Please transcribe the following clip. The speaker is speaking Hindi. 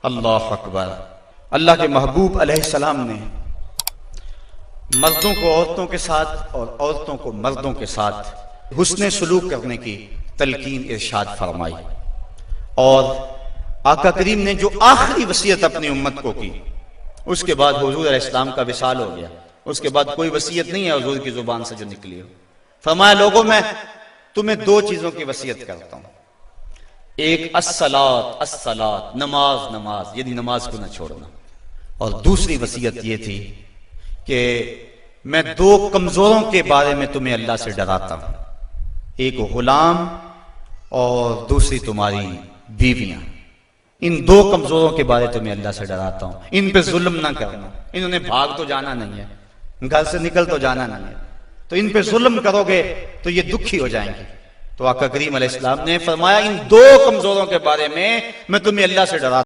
अल्लाह अकबर। अल्लाह के महबूब अलैहिस्सलाम ने मर्दों को औरतों के साथ और औरतों को मर्दों के साथ हुस्ने सलूक करने की तलकीन इरशाद फरमाई। और आका करीम ने जो आखिरी वसीयत अपनी उम्मत को की, उसके बाद हुजूर अलैहिस्सलाम का विसाल हो गया। उसके बाद कोई वसीयत नहीं है हुजूर की जुबान से जो निकली हो। फरमाया, लोगों मैं तुम्हें दो चीजों की वसीयत करता हूं। एक अस्सलात अस्सलात, नमाज नमाज, यदि नमाज को न छोड़ना। और दूसरी वसीयत ये थी कि मैं दो कमजोरों के बारे में तुम्हें अल्लाह से डराता हूं, एक गुलाम और दूसरी तुम्हारी बीवियां। इन दो कमजोरों के बारे में तुम्हें अल्लाह से डराता हूं, इन पे जुल्म ना करना। इन्होंने भाग तो जाना नहीं है, घर से निकल तो जाना नहीं है, तो इन पे जुल्म करोगे तो ये दुखी हो जाएंगे। तो आका करीम अलैहिस्सलाम ने फरमाया, इन दो कमजोरों के बारे में मैं तुम्हें अल्लाह से डराता